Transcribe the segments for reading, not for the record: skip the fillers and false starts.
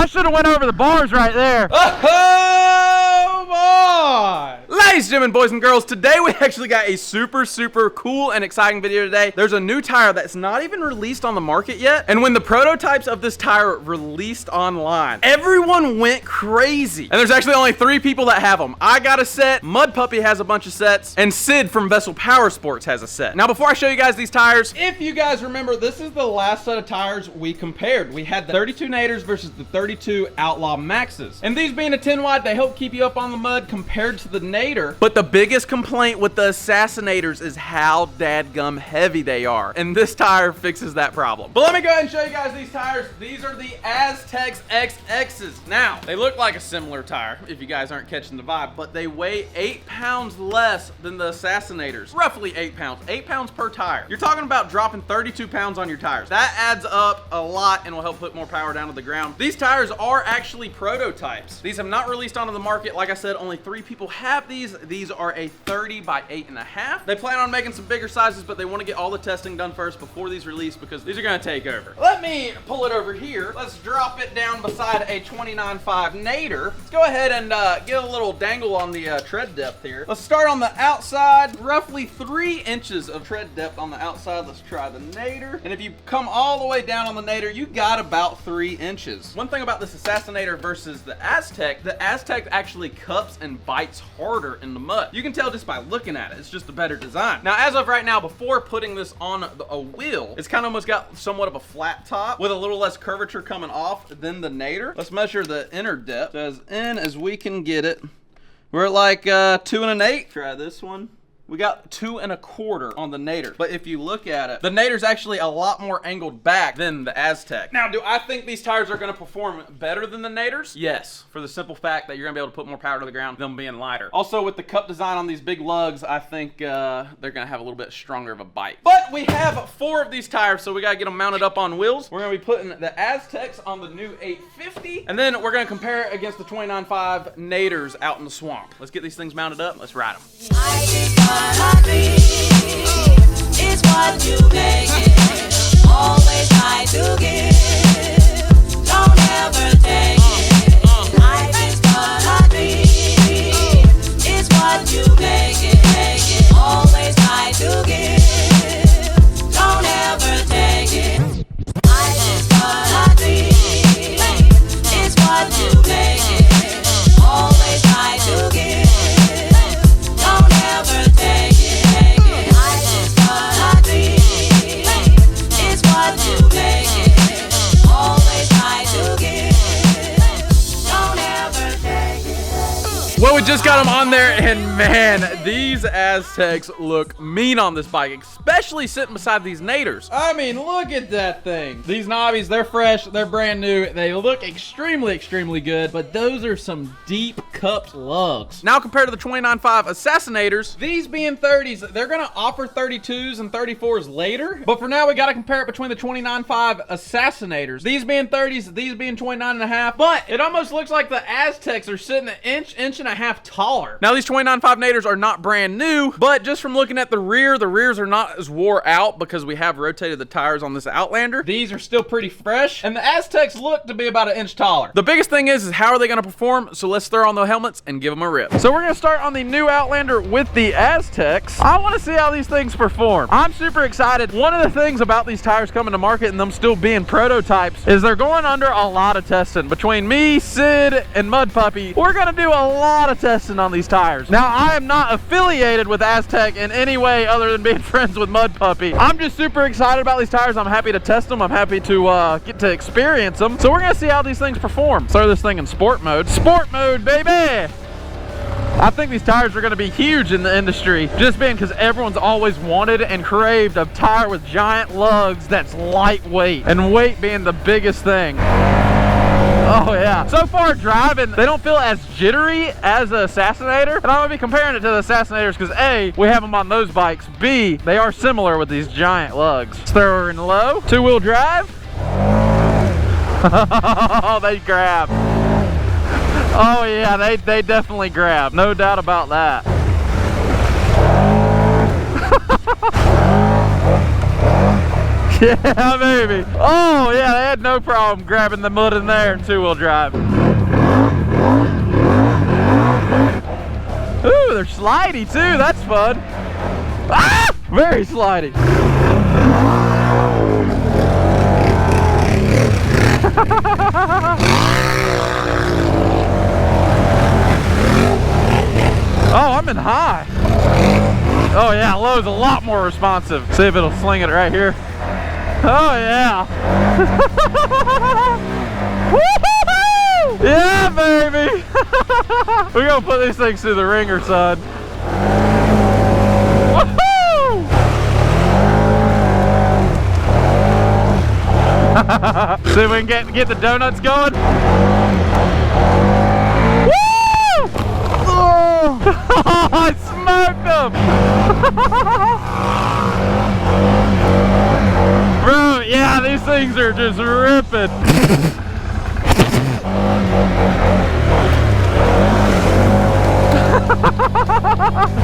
I should have went over the bars right there. Oh boy! Ladies and gentlemen, boys and girls, today we actually got a super cool and exciting video today. There's a new tire that's not even released on the market yet. And when the prototypes of this tire released online, everyone went crazy. And there's actually only 3 people that have them. I got a set, Mud Puppy has a bunch of sets, and Sid from Vessel Power Sports has a set. Now, before I show you guys these tires, if you guys remember, this is the last set of tires we compared. We had the 32 Naders versus the 32 Outlaw Maxes. And these being a 10 wide, they help keep you up on the mud compared to the Nader. But the biggest complaint with the Assassinators is how dadgum heavy they are. And this tire fixes that problem. But let me go ahead and show you guys these tires. These are the Terache XXs. Now, they look like a similar tire, if you guys aren't catching the vibe, but they weigh 8 pounds less than the Assassinators. Roughly 8 pounds. 8 pounds per tire. You're talking about dropping 32 pounds on your tires. That adds up a lot and will help put more power down to the ground. These tires are actually prototypes. These have not released onto the market. Like I said, only 3 people have these. These are a 30 by 8.5. They plan on making some bigger sizes, but they want to get all the testing done first before these release because these are going to take over. Let me pull it over here. Let's drop it down beside a 29.5 Nader. Let's go ahead and get a little dangle on the tread depth here. Let's start on the outside. Roughly 3 inches of tread depth on the outside. Let's try the Nader. And if you come all the way down on the Nader, you got about 3 inches. One thing about this Assassinator versus the Aztec actually cups and bites harder in the mud. You can tell just by looking at it. It's just a better design. Now, as of right now, before putting this on a wheel, it's kind of almost got somewhat of a flat top with a little less curvature coming off than the Nader. Let's measure the inner depth as in as we can get it. We're at like 2 1/8. Try this one. We got 2 1/4 on the Nader. But if you look at it, the Nader's actually a lot more angled back than the Aztec. Now, do I think these tires are gonna perform better than the Naders? Yes, for the simple fact that you're gonna be able to put more power to the ground, them being lighter. Also, with the cup design on these big lugs, I think they're gonna have a little bit stronger of a bite. But we have 4 of these tires, so we gotta get them mounted up on wheels. We're gonna be putting the Aztecs on the new 850, and then we're gonna compare it against the 29.5 Naders out in the swamp. Let's get these things mounted up, let's ride them. It's what you make it. Always try to give. Don't ever take it. Life is what I dream. It's what you make it. Always try to give. Don't ever take it. Life is what I dream. It's what you make it. Always try to give. Don't ever take it. Well, we just got them on there, and man, these Aztecs look mean on this bike, especially sitting beside these Naders. I mean, look at that thing. These knobbies, they're fresh, they're brand new, they look extremely good, but those are some deep cupped lugs. Now, compared to the 29.5 Assassinators, these being 30s, they're gonna offer 32s and 34s later, but for now, we gotta compare it between the 29.5 Assassinators. These being 30s, these being 29.5, but it almost looks like the Aztecs are sitting an inch and a half taller. Now, these 29.5 Naders are not brand new, but just from looking at the rears are not as wore out because we have rotated the tires on this Outlander. These are still pretty fresh, and the Aztecs look to be about an inch taller. The biggest thing is how are they gonna perform? So let's throw on the helmets and give them a rip. So we're gonna start on the new Outlander with the Aztecs. I wanna see how these things perform. I'm super excited. One of the things about these tires coming to market and them still being prototypes is they're going under a lot of testing. Between me, Sid, and Mud Puppy, we're gonna do a lot of testing on these tires. Now, I am not affiliated with Aztec in any way other than being friends with Mud Puppy. I'm just super excited about these tires. I'm happy to test them. I'm happy to get to experience them. So we're gonna see how these things perform. Throw this thing in sport mode. Sport mode, baby! I think these tires are gonna be huge in the industry, just being because everyone's always wanted and craved a tire with giant lugs that's lightweight, and weight being the biggest thing. Oh yeah. So far driving, they don't feel as jittery as the Assassinator. And I'm gonna be comparing it to the Assassinators because A, we have them on those bikes. B, they are similar with these giant lugs. Let's throw her in low. 2-wheel drive. Oh, they grab. Oh yeah, they definitely grab. No doubt about that. Yeah, maybe. Oh, yeah, they had no problem grabbing the mud in there in two-wheel drive. Ooh, they're slidey too. That's fun. Ah! Very slidey. Oh, I'm in high. Oh yeah, low's a lot more responsive. See if it'll sling it right here. Oh yeah. Woo-hoo-hoo! Yeah, baby. We're gonna put these things through the ringer, son. Woohoo! See if we can get the donuts going. Woo! Oh, I smoked them. Bro, yeah, these things are just ripping.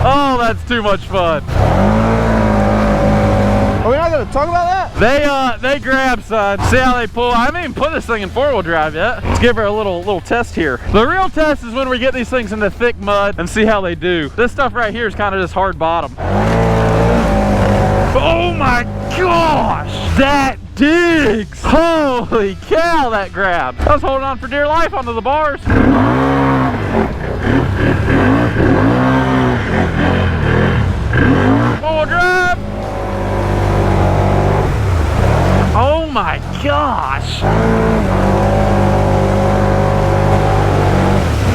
Oh, that's too much fun. Are we not gonna talk about that? They grab, son. See how they pull. I haven't even put this thing in four-wheel drive yet. Let's give her a little test here. The real test is when we get these things into thick mud and see how they do. This stuff right here is kind of just hard bottom. Oh my gosh, that digs. Holy cow, that grab. I was holding on for dear life onto the bars. Four-wheel drive. Oh my gosh.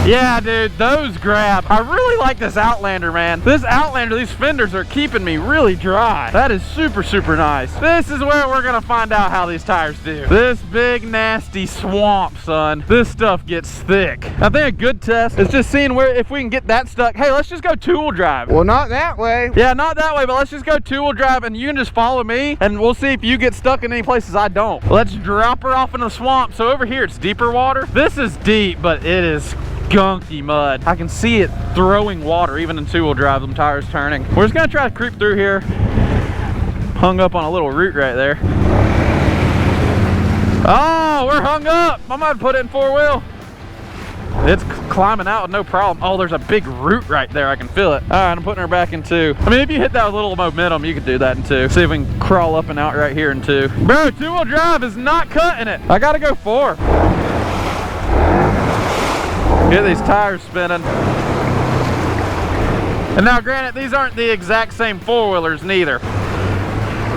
Yeah, dude, those grab. I really like this Outlander, man. This Outlander, these fenders are keeping me really dry. That is super, super nice. This is where we're gonna find out how these tires do. This big, nasty swamp, son. This stuff gets thick. I think a good test is just seeing if we can get that stuck. Hey, let's just go two-wheel drive. Well, not that way. Yeah, not that way, but let's just go two-wheel drive and you can just follow me and we'll see if you get stuck in any places I don't. Let's drop her off in the swamp. So over here, it's deeper water. This is deep, but it is gunky mud. I can see it throwing water even in two-wheel drive, them tires turning. We're just gonna try to creep through here. Hung up on a little root right there. Oh, we're hung up. I might put it in four-wheel. It's climbing out with no problem. Oh, there's a big root right there. I can feel it. All right, I'm putting her back in two. I mean, if you hit that with a little momentum, you could do that in two. See if we can crawl up and out right here in two. Bro, two-wheel drive is not cutting it. I gotta go four. Get these tires spinning. And now granted, these aren't the exact same four-wheelers neither.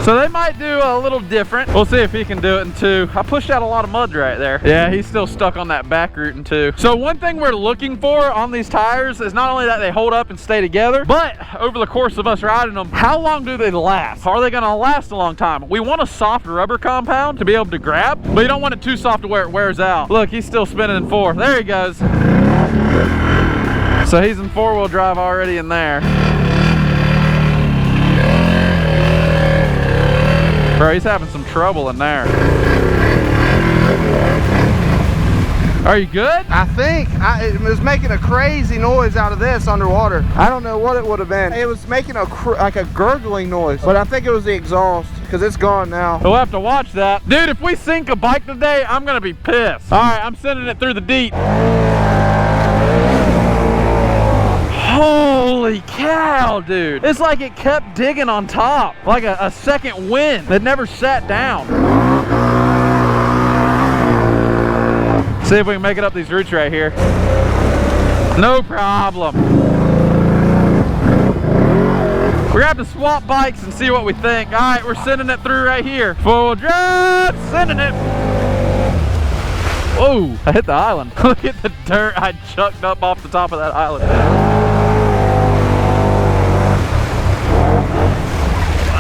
So they might do a little different. We'll see if he can do it in two. I pushed out a lot of mud right there. Yeah, he's still stuck on that back root in two. So one thing we're looking for on these tires is not only that they hold up and stay together, but over the course of us riding them, how long do they last? Are they gonna last a long time? We want a soft rubber compound to be able to grab, but you don't want it too soft to where it wears out. Look, he's still spinning in four. There he goes. So he's in four-wheel drive already in there. Bro, he's having some trouble in there. Are you good? I think it was making a crazy noise out of this underwater. I don't know what it would have been. It was making like a gurgling noise, but I think it was the exhaust because it's gone now. We'll have to watch that. Dude, if we sink a bike today, I'm gonna be pissed. All right, I'm sending it through the deep. Holy cow, dude. It's like it kept digging on top, like a second wind that never sat down. See if we can make it up these roots right here. No problem. We're gonna have to swap bikes and see what we think. All right, we're sending it through right here. Four-wheel drive, sending it. Whoa, I hit the island. Look at the dirt I chucked up off the top of that island.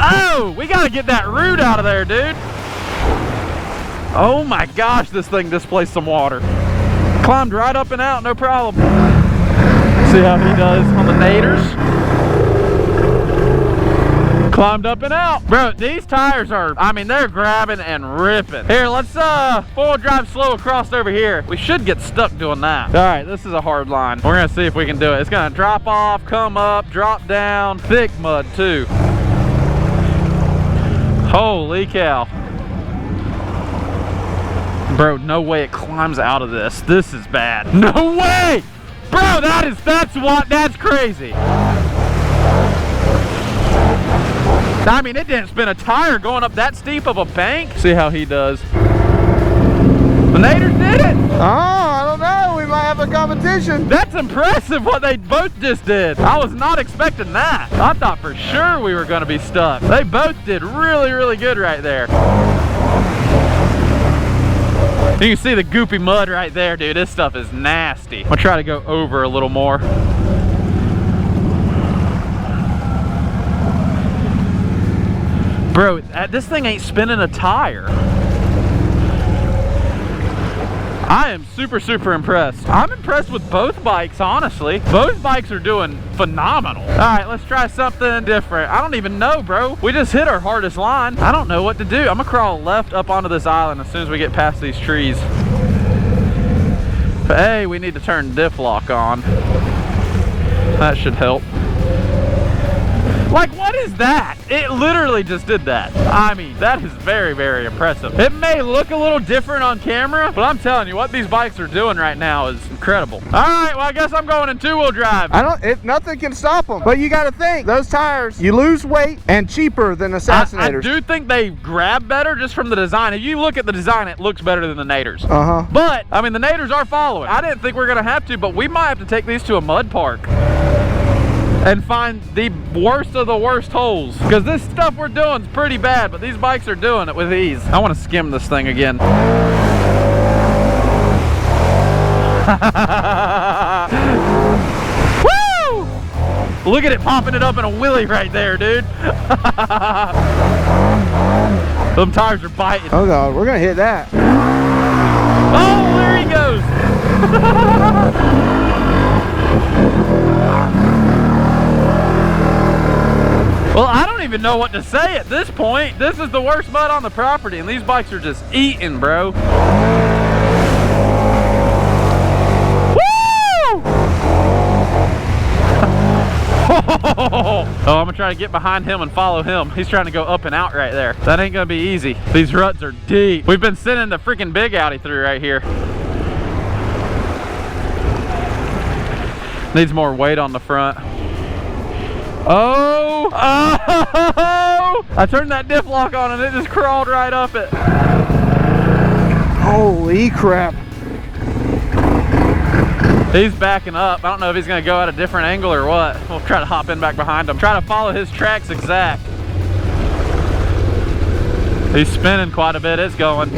Oh, we gotta get that root out of there, dude. Oh my gosh, this thing displaced some water. Climbed right up and out, no problem. See how he does on the naders. Climbed up and out. Bro, these tires are, I mean, they're grabbing and ripping. Here, let's four-wheel drive slow across over here. We should get stuck doing that. All right, this is a hard line. We're gonna see if we can do it. It's gonna drop off, come up, drop down. Thick mud too. Holy cow. Bro, no way it climbs out of this. This is bad. No way! Bro, that's crazy. I mean, it didn't spin a tire going up that steep of a bank. See how he does. The Naders did it. Oh, I don't know. We might have a competition. That's impressive what they both just did. I was not expecting that. I thought for sure we were going to be stuck. They both did really, really good right there. You can see the goopy mud right there, dude. This stuff is nasty. I'm gonna try to go over a little more. Bro, this thing ain't spinning a tire. I am super, super impressed. I'm impressed with both bikes, honestly. Both bikes are doing phenomenal. All right, let's try something different. I don't even know, bro. We just hit our hardest line. I don't know what to do. I'm gonna crawl left up onto this island as soon as we get past these trees. But hey, we need to turn diff lock on. That should help. Like, what is that? It literally just did that. I mean, that is very, very impressive. It may look a little different on camera, but I'm telling you, what these bikes are doing right now is incredible. All right, well, I guess I'm going in two-wheel drive. Nothing can stop them. But you got to think, those tires, you lose weight and cheaper than Assassinators. I do think they grab better just from the design. If you look at the design, it looks better than the Naders. But, I mean, the Naders are following. I didn't think we were going to have to, but we might have to take these to a mud park and find the worst of the worst holes, because this stuff we're doing is pretty bad, but these bikes are doing it with ease. I want to skim this thing again. Woo! Look at it popping it up in a wheelie right there, dude. Them tires are biting. Oh God, we're gonna hit that. Oh, there he goes. Well, I don't even know what to say at this point. This is the worst mud on the property, and these bikes are just eating, bro. Woo! Oh, I'm gonna try to get behind him and follow him. He's trying to go up and out right there. That ain't gonna be easy. These ruts are deep. We've been sending the freaking big Audi through right here. Needs more weight on the front. Oh! Oh! I turned that diff lock on and it just crawled right up it. Holy crap. He's backing up. I don't know if he's going to go at a different angle or what. We'll try to hop in back behind him. Try to follow his tracks exact. He's spinning quite a bit. It's going.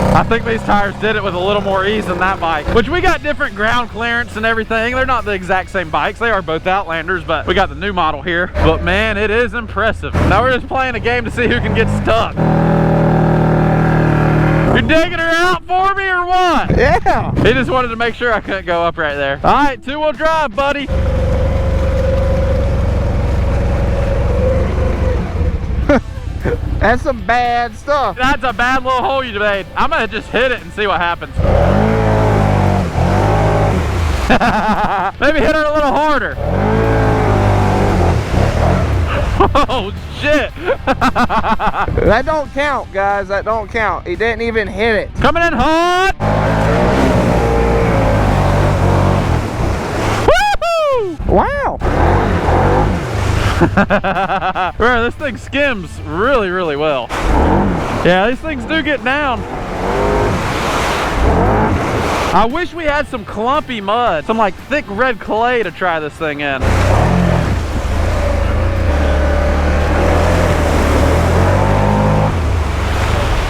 I think these tires did it with a little more ease than that bike, which we got different ground clearance and everything. They're not the exact same bikes. They are both Outlanders, but we got the new model here. But man, it is impressive. Now we're just playing a game to see who can get stuck. You digging her out for me or what? Yeah. He just wanted to make sure I couldn't go up right there. All right, two-wheel drive, buddy. That's some bad stuff. That's a bad little hole you made. I'm gonna just hit it and see what happens. Maybe hit her a little harder. Oh shit. That don't count, guys. That don't count. He didn't even hit it. Coming in hot. Woohoo! Wow. Bro, this thing skims really, really well. Yeah, these things do get down. I wish we had some clumpy mud, some like thick red clay to try this thing in.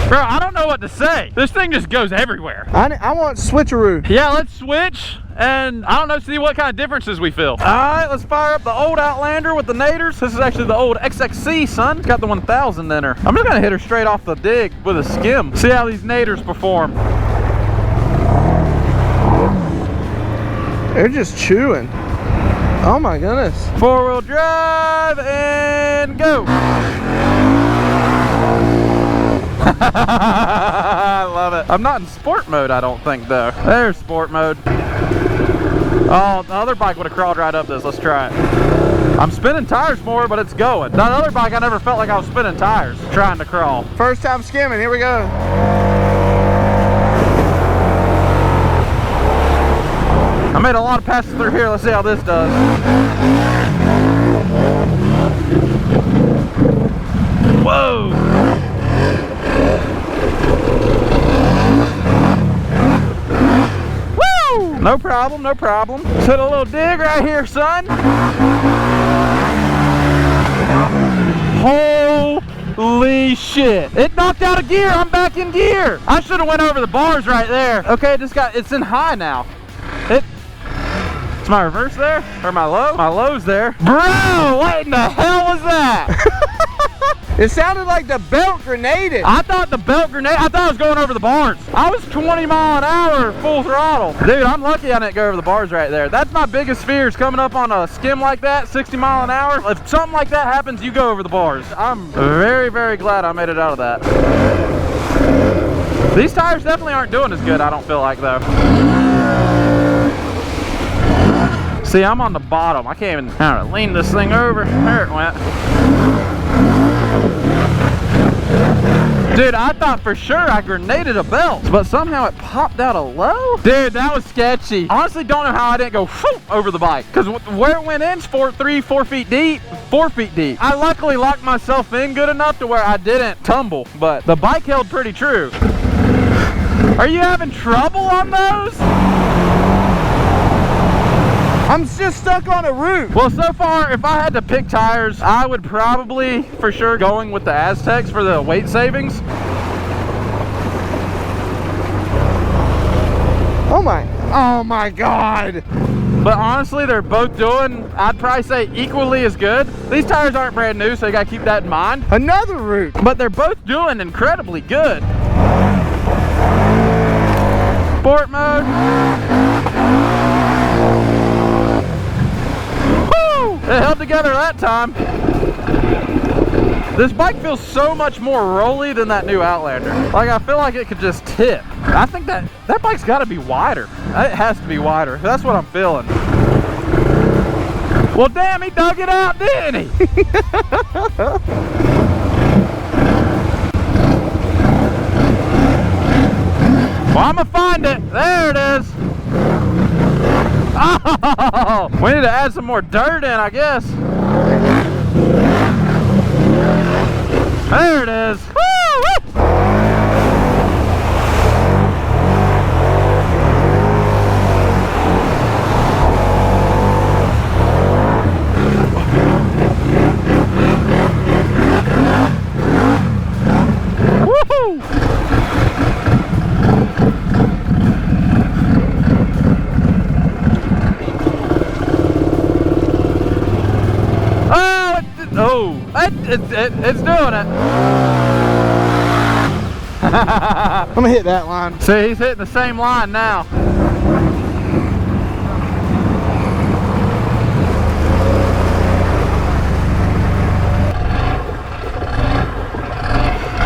Bro, I don't know what to say. This thing just goes everywhere. I want switcheroo. Yeah, let's switch and I don't know, see what kind of differences we feel. All right, let's fire up the old Outlander with the Naders. This is actually the old XXC, son. It's got the 1000 in her. I'm just gonna hit her straight off the dig with a skim. See how these Naders perform. They're just chewing. Oh my goodness. Four-wheel drive and go. I love it. I'm not in sport mode, I don't think, though. There's sport mode. Oh, the other bike would have crawled right up this. Let's try it. I'm spinning tires more, but it's going. That other bike, I never felt like I was spinning tires trying to crawl. First time skimming, here we go. I made a lot of passes through here. Let's see how this does. Whoa! Woo! No problem, no problem. Let's hit a little dig right here, son. Holy shit. It knocked out a gear. I'm back in gear. I should have went over the bars right there. Okay, it's in high now. It's my reverse there? Or my low? My low's there. Bro, what in the hell was that? It sounded like the belt grenaded. I thought the belt grenade, I thought I was going over the bars. I was 20 mile an hour full throttle. Dude, I'm lucky I didn't go over the bars right there. That's my biggest fear is coming up on a skim like that, 60 mile an hour. If something like that happens, you go over the bars. I'm very, very glad I made it out of that. These tires definitely aren't doing as good, I don't feel like though. See, I'm on the bottom. I can't even kind of lean this thing over. There it went. Dude, I thought for sure I grenaded a belt, but somehow it popped out a low. Dude, that was sketchy. Honestly, don't know how I didn't go whoop over the bike, because where it went in is 4 feet deep. 4 feet deep. I luckily locked myself in good enough to where I didn't tumble, but the bike held pretty true. Are you having trouble on those? I'm just stuck on a root. Well, so far, if I had to pick tires, I would probably, for sure, going with the Aztecs for the weight savings. Oh my God. But honestly, they're both doing, I'd probably say, equally as good. These tires aren't brand new, so you gotta keep that in mind. Another root. But they're both doing incredibly good. Sport mode. It held together that time. This bike feels so much more rolly than that new Outlander. Like, I feel like it could just tip. I think that bike's got to be wider. It has to be wider. That's what I'm feeling. Well, damn, he dug it out, didn't he? Well, I'm gonna find it. There it is. Oh, we need to add some more dirt in, I guess. There it is. Woo, woo. Woohoo! It's doing it. I'm gonna hit that line. See, he's hitting the same line now.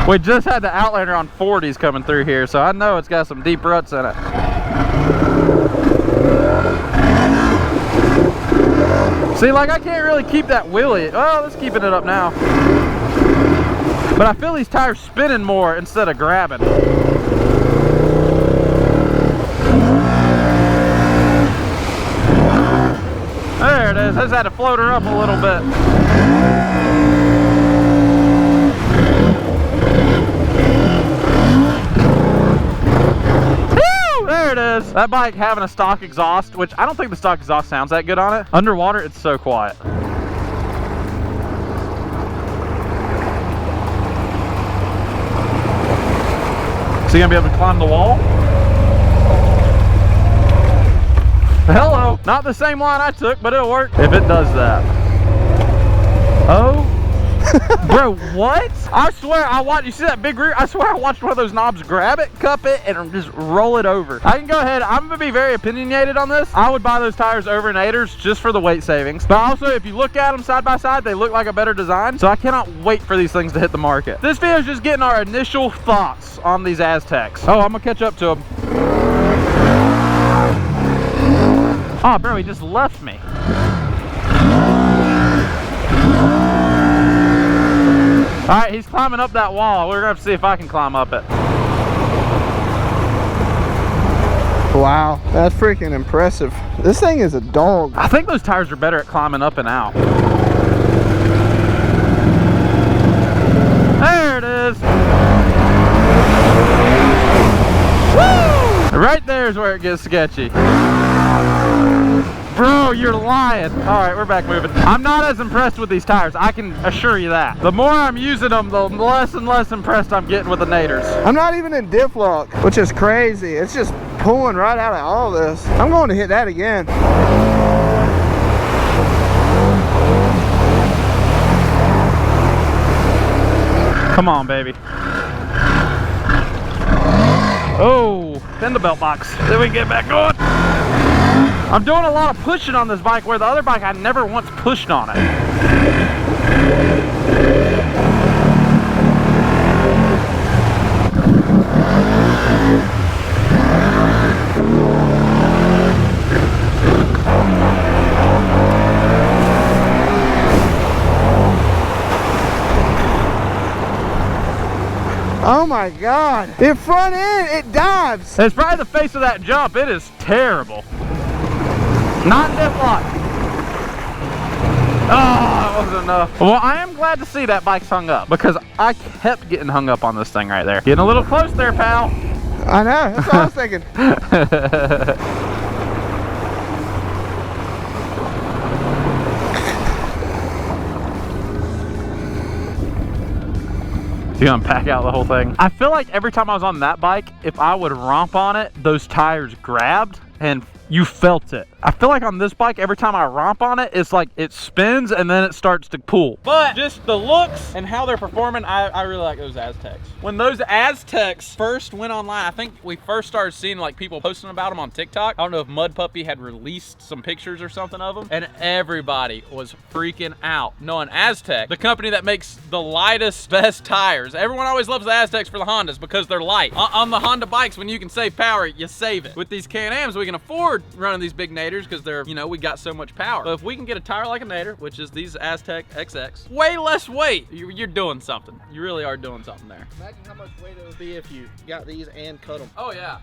We just had the Outlander on 40s coming through here, so I know it's got some deep ruts in it. See, like, I can't really keep that wheelie. Oh, let's keeping it up now. But I feel these tires spinning more instead of grabbing. There it is. I just had to float her up a little bit. There it is. That bike having a stock exhaust, which I don't think the stock exhaust sounds that good on it. Underwater, it's so quiet. Is he gonna be able to climb the wall? Hello. Not the same line I took, but it'll work if it does that. Oh. Bro, what? I swear I watched, you see that big root? I swear I watched one of those knobs grab it, cup it, and just roll it over. I can go ahead, I'm gonna be very opinionated on this. I would buy those tires over Nators just for the weight savings. But also, if you look at them side by side, they look like a better design. So I cannot wait for these things to hit the market. This video is just getting our initial thoughts on these Aztecs. Oh, I'm gonna catch up to them. Oh, bro, he just left me. All right, he's climbing up that wall. We're gonna have to see if I can climb up it. Wow, that's freaking impressive. This thing is a dog. I think those tires are better at climbing up and out. There it is. Woo! Right there is where it gets sketchy. Bro, you're lying. All right, we're back moving. I'm not as impressed with these tires. I can assure you that. The more I'm using them, the less and less impressed I'm getting with the Naders. I'm not even in diff lock, which is crazy. It's just pulling right out of all this. I'm going to hit that again. Come on, baby. Oh, in the belt box. Then we can get back going. I'm doing a lot of pushing on this bike where the other bike I never once pushed on it. Oh my God. In front end, it dives. It's probably the face of that jump. It is terrible. Not diff lock. Oh, that wasn't enough. Well, I am glad to see that bike's hung up because I kept getting hung up on this thing right there. Getting a little close there, pal. I know, that's what I was thinking. You gonna pack out the whole thing? I feel like every time I was on that bike, if I would romp on it, those tires grabbed and you felt it. I feel like on this bike, every time I romp on it, it's like it spins and then it starts to pull. But just the looks and how they're performing, I really like those Aztecs. When those Aztecs first went online, I think we first started seeing like people posting about them on TikTok. I don't know if Mud Puppy had released some pictures or something of them, and everybody was freaking out knowing Aztec, the company that makes the lightest, best tires. Everyone always loves the Aztecs for the Hondas because they're light. On the Honda bikes, when you can save power, you save it. With these Can-Ams, we can afford running these big Naders because they're, you know, we got so much power. But if we can get a tire like a Nader, which is these Aztec XX, way less weight, you're doing something. You really are doing something there. Imagine how much weight it would be if you got these and cut them. Oh yeah,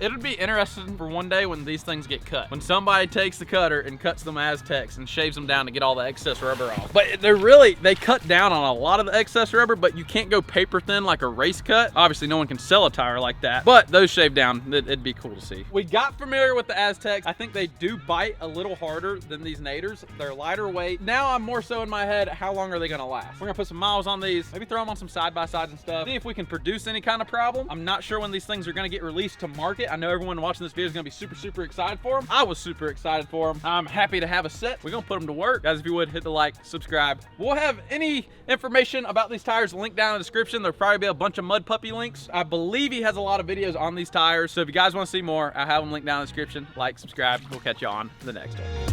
it'd be interesting for one day when these things get cut. When somebody takes the cutter and cuts them Aztecs and shaves them down to get all the excess rubber off. But they cut down on a lot of the excess rubber, but you can't go paper thin like a race cut. Obviously no one can sell a tire like that, but those shaved down, it'd be cool to see. We got familiar with the Aztecs. I think they do bite a little harder than these Naders. They're lighter weight. Now I'm more so in my head, how long are they gonna last? We're gonna put some miles on these, maybe throw them on some side-by-sides and stuff, see if we can produce any kind of problem. I'm not sure when these things are gonna get released to market. I know everyone watching this video is gonna be super, super excited for them. I was super excited for them. I'm happy to have a set. We're gonna put them to work. Guys, if you would, hit the like, subscribe. We'll have any information about these tires linked down in the description. There'll probably be a bunch of Mud Puppy links. I believe he has a lot of videos on these tires, so if you guys wanna see more, I have them linked down in the description. Like, subscribe. We'll catch you on the next one.